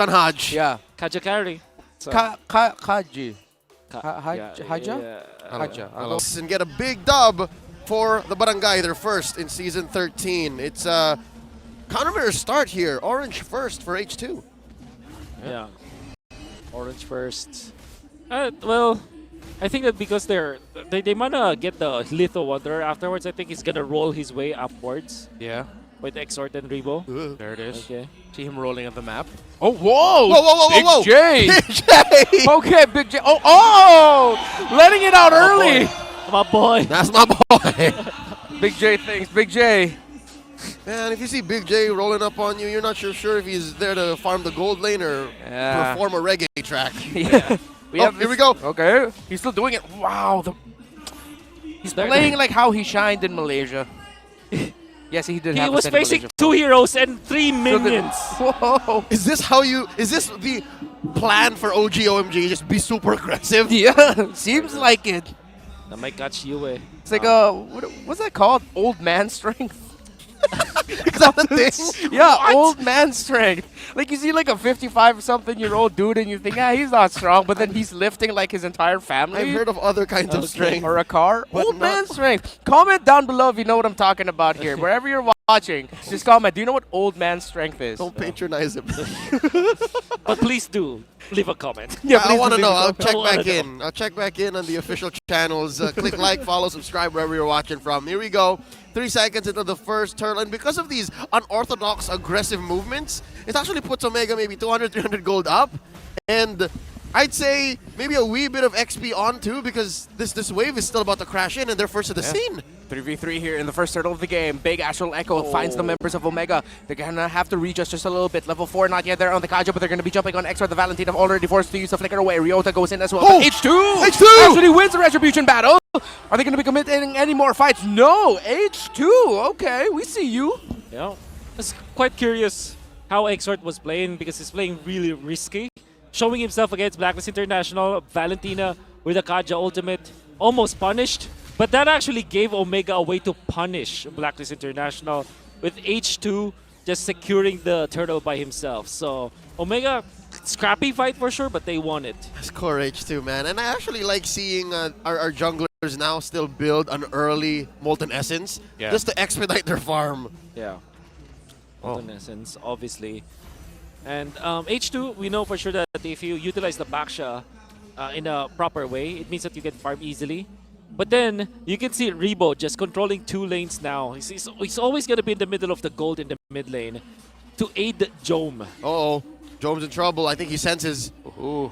on Hodge. Yeah. Kaja carry. So, Kaji. yeah, Haja? yeah. Haja. And get a big dub for the Barangay. They're first in Season 13. It's a counter-mirror start here. Orange first for H2. Yeah. Orange first. Well, I think that because they wanna get the Litho Wanderer afterwards, I think he's gonna roll his way upwards Yeah. with Exort and Rebo. There it is. Okay. See him rolling at the map. Oh, whoa! Whoa, whoa, whoa, Big whoa, whoa! J! Big J! Okay, Big J. Oh! Letting it out early! My boy. That's my boy. Big J things. Big J. Man, if you see Big J rolling up on you, you're not sure if he's there to farm the gold lane or perform a reggae track. Yeah. Here we go. Okay. He's still doing it. Wow. He's playing like how he shined in Malaysia. Yes, he did. He have was a set in facing Malaysia. 2 heroes and 3 minions. Whoa. Is this the plan for OG OMG? Just be super aggressive? Yeah. Seems like it. That might catch you, eh. It's like what's that called? Old man strength. Is that the thing? Yeah, What? old man strength. Like you see like a 55-something-year-old dude and you think, he's not strong, but then he's lifting like his entire family. I've heard of other kinds of strength. Or a car. But Old man not- strength. Comment down below if you know what I'm talking about here. Wherever you're watching, just comment. Do you know what old man strength is? Don't patronize him. But please do leave a comment. Yeah, I please want to leave know. a I'll comment. check wanna back in. I'll check back in on the official channels. Click like, follow, subscribe wherever you're watching from. Here we go. 3 seconds into the first turn. And because of these unorthodox, aggressive movements, it actually puts Omega maybe 200, 300 gold up. And I'd say maybe a wee bit of XP on too, because this wave is still about to crash in and they're first to the scene. 3v3 here in the first turtle of the game. Big Astral Echo finds the members of Omega. They're going to have to readjust just a little bit. Level 4 not yet there on the Kaja, but they're going to be jumping on Extra. The Valentine have already forced to use the Flicker away. Ryota goes in as well. Oh! H2! H2! Actually wins the Retribution battle. Are they going to be committing any more fights? No! H2! Okay, we see you. Yeah. I was quite curious how Exort was playing because he's playing really risky. Showing himself against Blacklist International, Valentina with a Kaja ultimate, almost punished. But that actually gave Omega a way to punish Blacklist International with H2 just securing the turtle by himself. So Omega, scrappy fight for sure, but they won it. That's core H2, man. And I actually like seeing our junglers now still build an early Molten Essence just to expedite their farm. Yeah. In essence, obviously. And H2, we know for sure that if you utilize the Baksha in a proper way, it means that you can farm easily. But then, you can see Rebo just controlling 2 lanes now. He's always going to be in the middle of the gold in the mid lane to aid Jome. Uh-oh. Jome's in trouble. I think he senses. Ooh.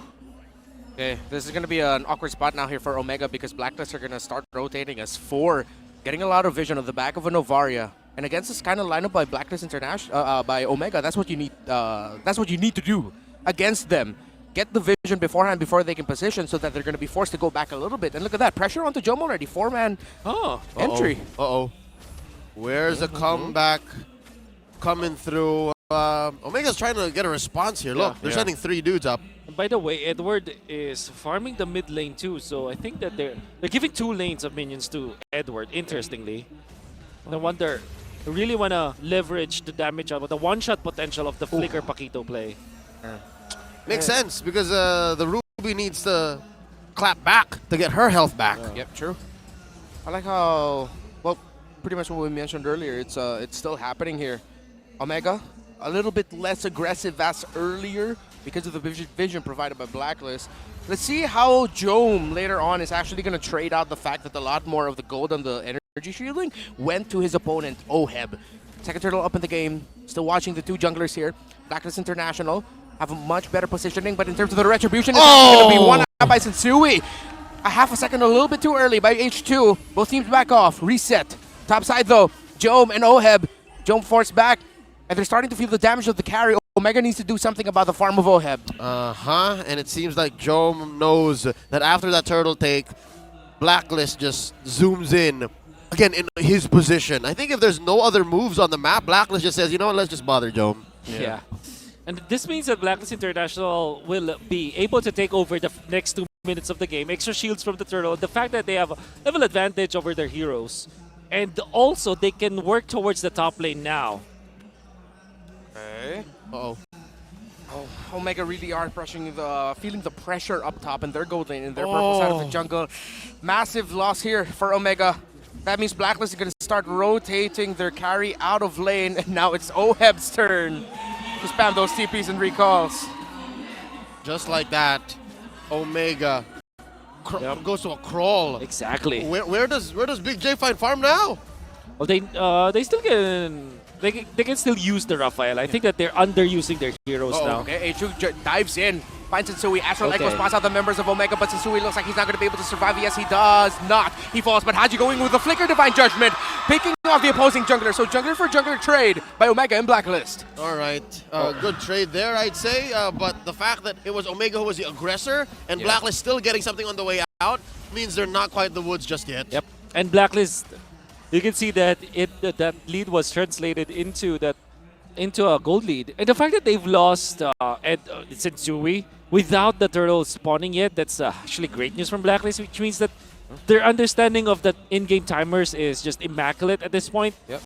Okay, this is going to be an awkward spot now here for Omega because Blacklist are going to start rotating as 4, getting a lot of vision on the back of a Novaria. And against this kind of lineup by Blacklist International, by Omega, that's what you need. That's what you need to do against them. Get the vision beforehand before they can position, so that they're going to be forced to go back a little bit. And look at that pressure onto Jome already. 4-man entry. Where's the comeback coming through? Omega's trying to get a response here. Look, they're sending 3 dudes up. And by the way, Edward is farming the mid lane too, so I think that they're giving 2 lanes of minions to Edward. Interestingly, no wonder. They really want to leverage the damage out of the one-shot potential of the Flicker Paquito play. Makes sense, because the Ruby needs to clap back to get her health back. Yep, true. I like how, well, pretty much what we mentioned earlier, it's still happening here. Omega, a little bit less aggressive as earlier because of the vision provided by Blacklist. Let's see how Jome later on is actually going to trade out the fact that a lot more of the gold on the energy shielding went to his opponent, Oheb. Second turtle up in the game, still watching the 2 junglers here. Blacklist International have a much better positioning, but in terms of the retribution, it's going to be one out by Sensui. A half a second, a little bit too early by H2. Both teams back off, reset. Top side though, Jome and Oheb. Jome forced back, and they're starting to feel the damage of the carry. Omega needs to do something about the farm of Oheb. And it seems like Jome knows that after that turtle take, Blacklist just zooms in. Again, in his position. I think if there's no other moves on the map, Blacklist just says, you know what, let's just bother Jome. Yeah. And this means that Blacklist International will be able to take over the next 2 minutes of the game. Extra shields from the turtle. The fact that they have a level advantage over their heroes. And also, they can work towards the top lane now. Okay. Uh-oh. Omega really are feeling the pressure up top in their gold lane, in their purple side of the jungle. Massive loss here for Omega. That means Blacklist is going to start rotating their carry out of lane, and now it's Oheb's turn to spam those TPs and recalls. Just like that, Omega goes to a crawl. Exactly. Where does Big J find farm now? Well, they still can they can still use the Raphael. I think that they're underusing their heroes now. Okay, H2 dives in. Finds Sensui. Astral Echo spots out the members of Omega, but Sensui looks like he's not going to be able to survive. Yes, he does not. He falls, but Haji going with the Flicker Divine Judgment, picking off the opposing jungler. So jungler for jungler trade by Omega in Blacklist. All right, good trade there, I'd say. But the fact that it was Omega who was the aggressor and Blacklist still getting something on the way out means they're not quite the woods just yet. Yep. And Blacklist, you can see that that lead was translated into a gold lead. And the fact that they've lost Sensui without the turtle spawning yet, that's actually great news from Blacklist, which means that their understanding of the in-game timers is just immaculate at this point. Yep.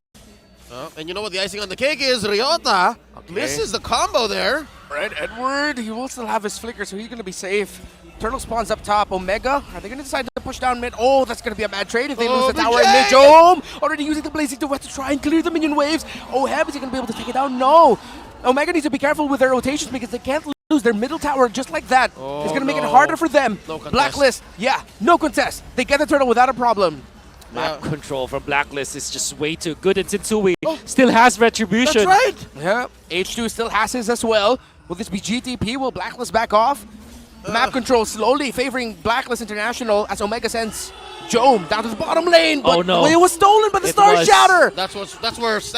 And you know what the icing on the cake is? Ryota misses the combo there. Red Edward, he will still have his Flicker, so he's going to be safe. Turtle spawns up top. Omega, are they going to decide to push down mid? Oh, that's going to be a bad trade if they lose the tower in mid. Jome already using the Blazing Duet to try and clear the minion waves. Oheb, is he going to be able to take it down? No. Omega needs to be careful with their rotations because they can't lose their middle tower just like that. It's going to make it harder for them. No contest. Blacklist, no contest. They get the turtle without a problem. Map control from Blacklist is just way too good, and Sensui still has Retribution. That's right. Yeah, H2 still has his as well. Will this be GTP? Will Blacklist back off? Map control slowly favoring Blacklist International as Omega sends Jome down to the bottom lane. But it was stolen by the Star Shatter. That's worse. That's worse.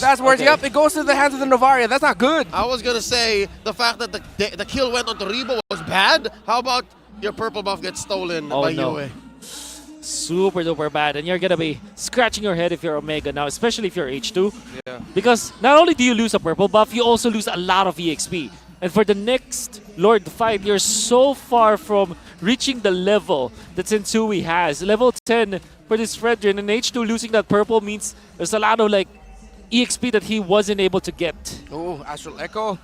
That's worse. Okay. Yep, it goes to the hands of the Novaria. That's not good. I was gonna say the fact that the kill went onto Rebo was bad. How about your purple buff gets stolen by Yue? Super duper bad, and you're gonna be scratching your head if you're Omega now, especially if you're H2. Yeah. Because not only do you lose a purple buff, you also lose a lot of EXP. And for the next Lord fight, you're so far from reaching the level that Sensui has. Level 10 for this Fredrin, and H2 losing that purple means there's a lot of like EXP that he wasn't able to get. Oh, Astral Echo.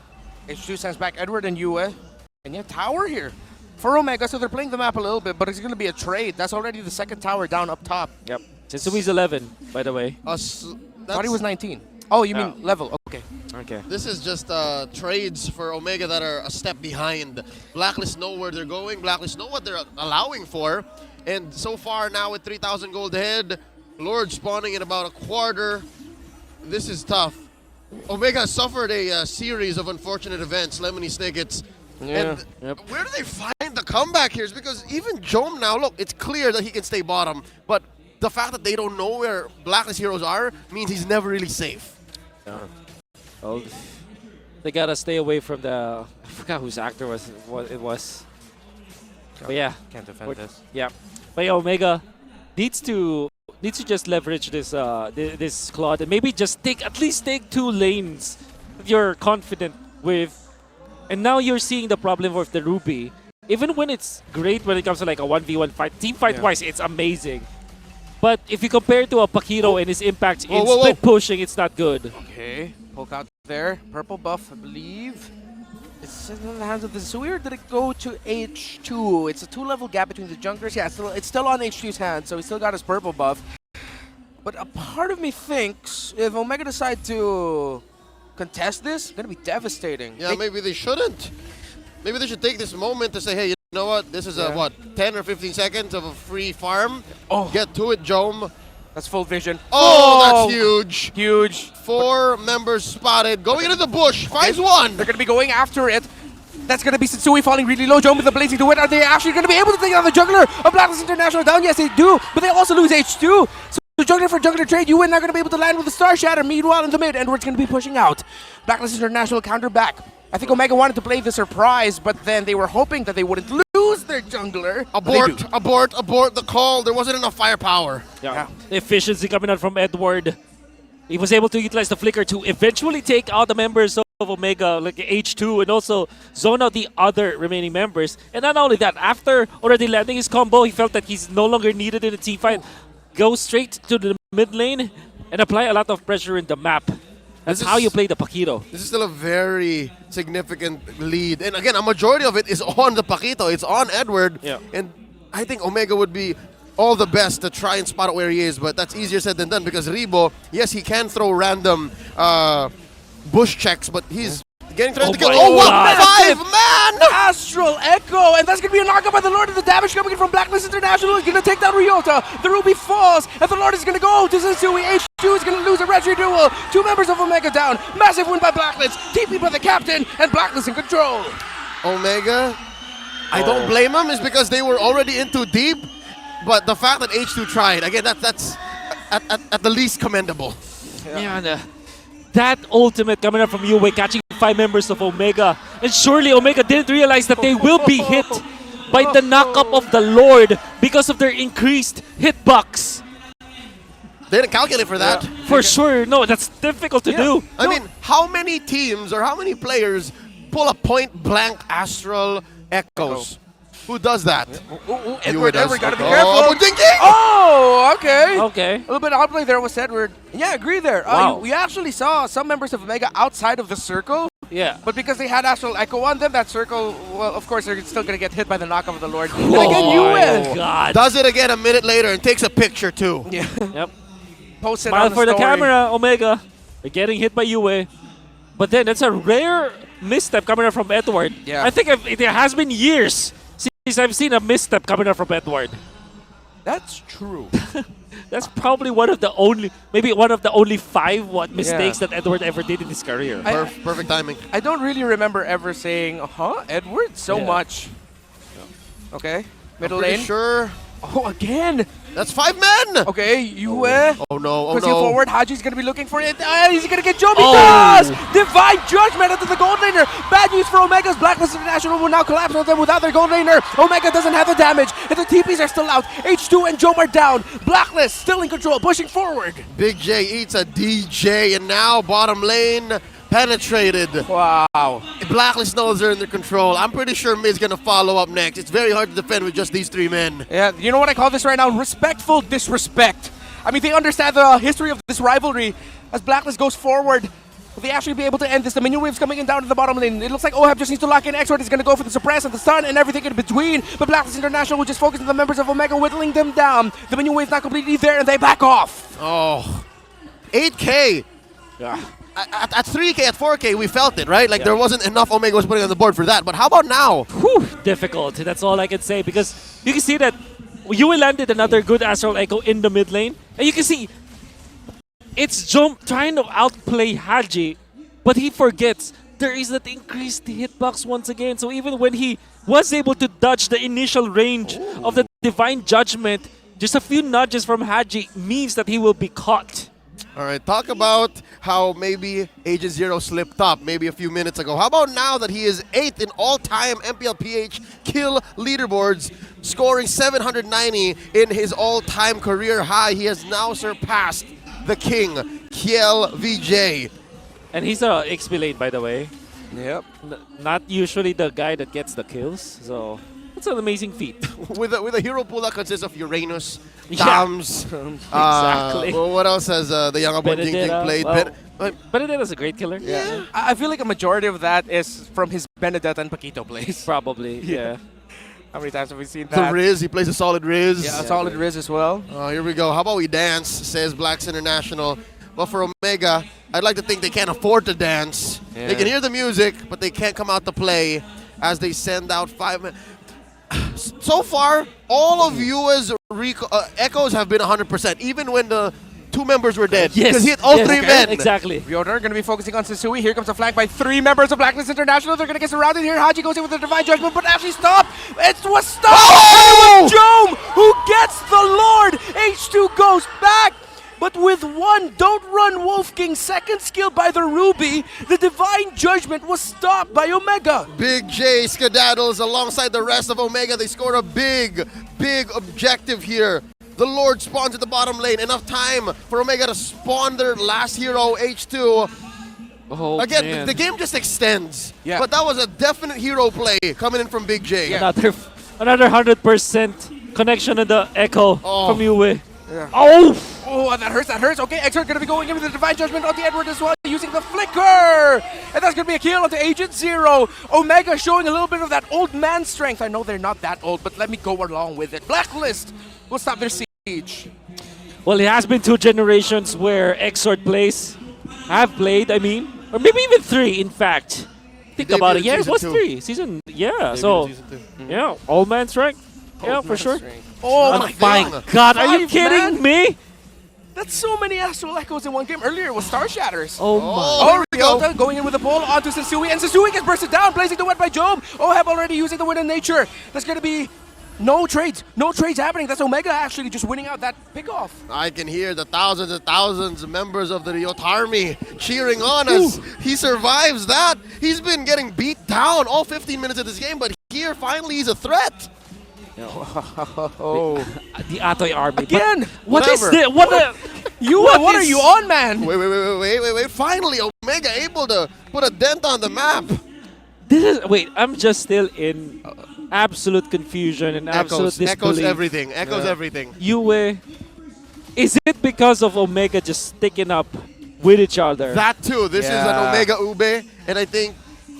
H2 sends back Edward and Yue. And yeah, tower here for Omega, so they're playing the map a little bit, but it's going to be a trade. That's already the second tower down up top. Yep. Sensui's 11, by the way. Thought he was 19. Oh, you mean level. Okay. Okay. This is just trades for Omega that are a step behind. Blacklist know where they're going. Blacklist know what they're allowing for. And so far now with 3,000 gold ahead, Lord spawning in about a quarter. This is tough. Omega suffered a series of unfortunate events, Lemony Snickets. Yeah. And where do they find the comeback here? Is because even Jome now, look, it's clear that he can stay bottom, but the fact that they don't know where Blacklist heroes are means he's never really safe. Well, they gotta stay away from the. I forgot whose actor it was. But yeah, Can't defend this. yeah. But yeah, Omega needs to just leverage this this Claude and maybe just at least take 2 lanes that you're confident with. And now you're seeing the problem with the Ruby. Even when it's great when it comes to like a 1v1 fight, team fight wise, it's amazing. But if you compare it to a Pakiro and his impact in split pushing, it's not good. Okay, poke out there. Purple buff, I believe. It's in the hands of the Sui, or did it go to H2? It's a 2-level gap between the junglers. Yeah, it's still on H2's hand, so he still got his purple buff. But a part of me thinks if Omega decide to contest this, it's going to be devastating. Yeah, maybe they shouldn't. Maybe they should take this moment to say, hey, you know what? This is a, 10 or 15 seconds of a free farm. Oh. Get to it, Jome. That's full vision. Oh, that's huge. Huge. 4 members spotted. Going into the bush. Finds one. They're going to be going after it. That's going to be Sensui falling really low. Jome with the Blazing Duet. Are they actually going to be able to take down the jungler of Blacklist International down? Yes, they do. But they also lose H2. So jungler for jungler trade, you and not going to be able to land with the Star Shatter. Meanwhile, in the mid, Edward's going to be pushing out. Blacklist International counter back. I think Omega wanted to play the surprise, but then they were hoping that they wouldn't lose their jungler. Abort the call. There wasn't enough firepower. Yeah. The efficiency coming out from Edward. He was able to utilize the flicker to eventually take out the members of Omega, like H2, and also zone out the other remaining members. And not only that, after already landing his combo, he felt that he's no longer needed in a team fight. Go straight to the mid lane and apply a lot of pressure in the map. That's how you play the Paquito. This is still a very significant lead. And again, a majority of it is on the Paquito. It's on Edward. Yeah. And I think Omega would be all the best to try and spot out where he is, but that's easier said than done because Rebo, yes, he can throw random bush checks, but he's getting threatened to kill. my Oh, what? God. 5-man! Astral Echo, and that's going to be a knockup by the Lord, of the damage coming in from Blacklist International is going to take down Ryota. The Ruby falls, and the Lord is going to go to Zensui. H2 is going to lose a retro duel. 2 members of Omega down. Massive win by Blacklist. TP by the captain, and Blacklist in control. Omega, I don't blame him, is because they were already in too deep, but the fact that H2 tried, again, that's at the least commendable. Yeah, that ultimate coming up from Yue, catching 5 members of Omega. And surely Omega didn't realize that they will be hit by the knockup of the Lord because of their increased hitbox. They didn't calculate for that. For sure, no, that's difficult to do. I mean, how many teams or how many players pull a point-blank Astral Echoes? Who does that? Edward, does. Edward, gotta be Oh, careful. Budinki! Oh, okay. Okay. A little bit of outplay there was Edward. Yeah, I agree there. Wow. We actually saw some members of Omega outside of the circle, Yeah. but because they had Astral Echo on them, that circle, well, of course, they're still going to get hit by the knockup of the Lord. And Oh again, my Yue. God. Does it again a minute later and takes a picture too. Yeah. Yep. Post it Smile on for the story. camera, Omega. They're getting hit by Yue. But then that's a rare misstep coming up from Edward. Yeah. I think it has been years since I've seen a misstep coming up from Edward. That's true. That's probably one of the only 5 mistakes that Edward ever did in his career. Perfect timing. I don't really remember ever saying, Edward, so Yeah. much. Okay, middle Pretty lane. sure Oh, again. that's 5 men. Okay, Yue. Oh no! Oh Pushing no! forward, Haji's gonna be looking for it. He's gonna get Joby. Oh. Does! Divine Judgment into the gold laner. Bad news for Omega's Blacklist International will now collapse on them without their gold laner. Omega doesn't have the damage, and the TPs are still out. H2 and Jom are down. Blacklist still in control, pushing forward. Big J eats a DJ, and now bottom lane penetrated. Wow. Blacklist knows they're in their control. I'm pretty sure Mid's gonna follow up next. It's very hard to defend with just these 3 men. Yeah, you know what I call this right now? Respectful disrespect. I mean, they understand the history of this rivalry. As Blacklist goes forward, will they actually be able to end this? The minion wave's coming in down to the bottom lane. It looks like Ohab just needs to lock in. Exort is going to go for the suppress and the stun and everything in between. But Blacklist International will just focus on the members of Omega, whittling them down. The minion wave's not completely there, and they back off. Oh, 8K. Yeah. At 3K, at 4K, we felt it, right? Like Yeah. there wasn't enough Omega was putting on the board for that. But how about now? Whew, difficult. That's all I can say because you can see that Yue landed another good Astral Echo in the mid lane. And you can see it's Jom trying to outplay Haji, but he forgets there is that increased hitbox once again. So even when he was able to dodge the initial range of the Divine Judgment, just a few nudges from Haji means that he will be caught. All right, talk about how maybe Agent Zero slipped up maybe a few minutes ago. How about now that he is 8th in all-time MPLPH kill leaderboards, scoring 790 in his all-time career high. He has now surpassed the king, Kiel VJ. And he's a XP lane, by the way. Yep. Not usually the guy that gets the kills, so it's an amazing feat. With a hero pool that consists of Uranus, Yeah. Dams. Exactly. Well, what else has the young Abon Jing Benedetta, played? well, Benedetta's a great killer. Yeah. I feel like a majority of that is from his Benedetta and Paquito plays. Probably, yeah. How many times have we seen the that? Riz, he plays a solid Riz. Yeah, a solid Riz as well. Here we go. How about we dance, says Blacks International. Well, for Omega, I'd like to think they can't afford to dance. Yeah. They can hear the music, but they can't come out to play as they send out 5 men. So far, all of you as echoes have been 100%, even when the 2 members were dead. Yes. Because he hit all yes, 3 men. Exactly. Ryota going to be focusing on Sensui. Here comes a flank by 3 members of Blacklist International. They're going to get surrounded here. Haji goes in with the Divine Judgment, but actually stopped. It was stopped. Oh! And it was Jom who gets the Lord. H2 goes back. But with one Don't Run Wolf King second skill by the Ruby, the Divine Judgment was stopped by Omega. Big J skedaddles alongside the rest of Omega. They scored a big objective here. The Lord spawns at the bottom lane. Enough time for Omega to spawn their last hero, H2. Oh, Again, man. the game just extends. Yeah. But that was a definite hero play coming in from Big J. Yeah. Another 100% connection in the Echo Oh. from Yue. Yeah. Oh! Oh, that hurts, that hurts. Okay, Exort gonna be going in with the Divine Judgment on the Edward as well, using the Flicker! And that's gonna be a kill onto Agent Zero. Omega showing a little bit of that old man strength. I know they're not that old, but let me go along with it. Blacklist will stop their siege. Well, it has been 2 generations where Exort have played, I mean, or maybe even 3, in fact. Think about it. debuted Yeah, it season was 2. 3. Season, yeah. So, yeah, all man strength. Yeah, Old for man sure. strength. Oh my My god. God, are you 5 kidding man? me? That's so many Astral Echoes in one game. Earlier it was Star Shatters. Oh my. Oh, Ryota going in with the pull onto Sensui, and Sensui gets bursted down, blazing the wet by Job. Oheb already using the Wind of Nature. There's gonna be no trades happening. That's Omega actually just winning out that pickoff. I can hear the thousands and thousands of members of the Ryota army cheering on as he survives that. He's been getting beat down all 15 minutes of this game, but here finally he's a threat. Oh, The Atoy army. again. What is Whatever. this? What are you on, man? Wait. Finally, Omega able to put a dent on the map. This is, wait, I'm just still in absolute confusion and absolute disbelief. Echoes everything. Echoes everything. Yue, is it because of Omega just sticking up with each other? That too. This is an Yeah. Omega Ube, and I think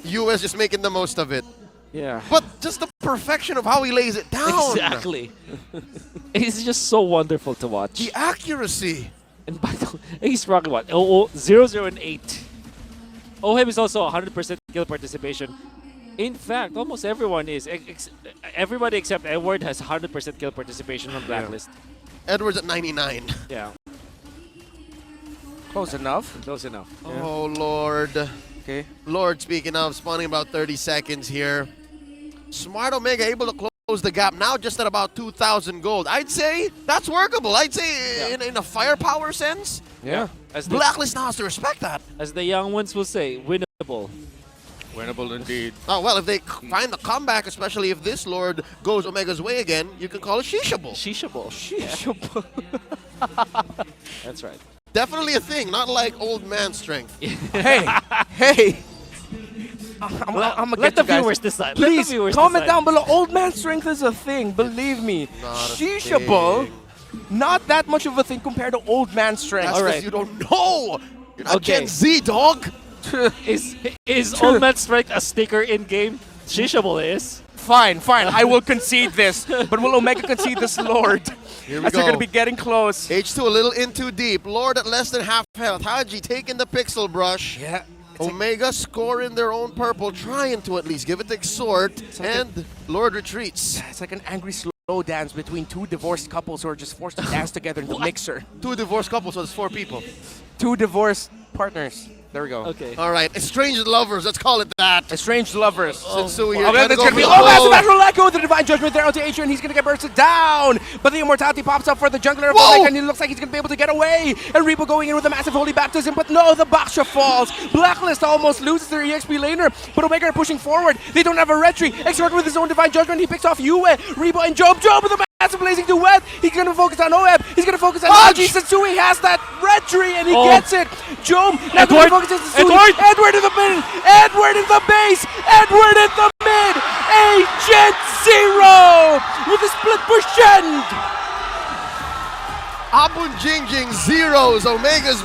US just making the most of it. Yeah. But just the perfection of how he lays it down. Exactly. It's just so wonderful to watch. The accuracy. And by the way, he's rocking what? 0, and 8. Oheb is also 100% kill participation. In fact, almost everyone is. Everybody except Edward has 100% kill participation on Blacklist. Edwards at 99. Yeah, Close enough. close enough. Oh, Lord. Okay. Lord, speaking of, spawning about 30 seconds here. Smart Omega able to close the gap now just at about 2,000 gold. I'd say that's workable. I'd say in a firepower sense, Yeah. As the, Blacklist now has to respect that. as the young ones will say, winnable. Winnable indeed. Oh, well, if they find the comeback, especially if this Lord goes Omega's way again, you can call it Shishable. Shishable. That's right. Definitely a thing, not like old man strength. Hey. I'm gonna Let get the you guys. viewers decide. Please Let the viewers comment decide. down below. Old man strength is a thing, believe me. Not a Shishable, thing. not that much of a thing compared to old man strength. That's All because right. you don't know. You're not Okay. Gen Z, dog. Is Old Man Strength a sticker in game? Shishable is. Fine. I will concede this. But will Omega concede this, Lord? Here we As they're go. going to be getting close. H2 a little in too deep. Lord at less than half health. Haji taking the pixel brush. Yeah. Omega scoring their own purple, trying to at least give it the Exhort, like and Lord retreats. It's like an angry slow dance between 2 divorced couples who are just forced to dance together in the mixer. 2 divorced couples, so it's 4 people. 2 divorced partners. There we go. Okay. All right, estranged lovers, let's call it that. Estranged lovers. Sensui here Okay, trying to that's go gonna be for the massive gold. Astral Echo with the Divine Judgment there onto Adrian. He's gonna get bursted down, but the Immortality pops up for the jungler of Whoa! Omega, and he looks like he's gonna be able to get away. And Reaper going in with a massive Holy Baptism, but no, the Baksha falls. Blacklist almost loses their EXP laner, but Omega are pushing forward. They don't have a retry. Exort with his own Divine Judgment. He picks off Yue, Reba, and Job. Job with a massive blazing duet. He's gonna focus on Oheb. He's gonna focus on Fudge! Haji. Sensui has that retry, and he Oh. gets it. Job now Edward! gonna focus on Sensui. Edward! Edward in the mid. Edward in the base. Edward in the mid. Agent Zero with a split push end. Abun Jingjing zeros Omega's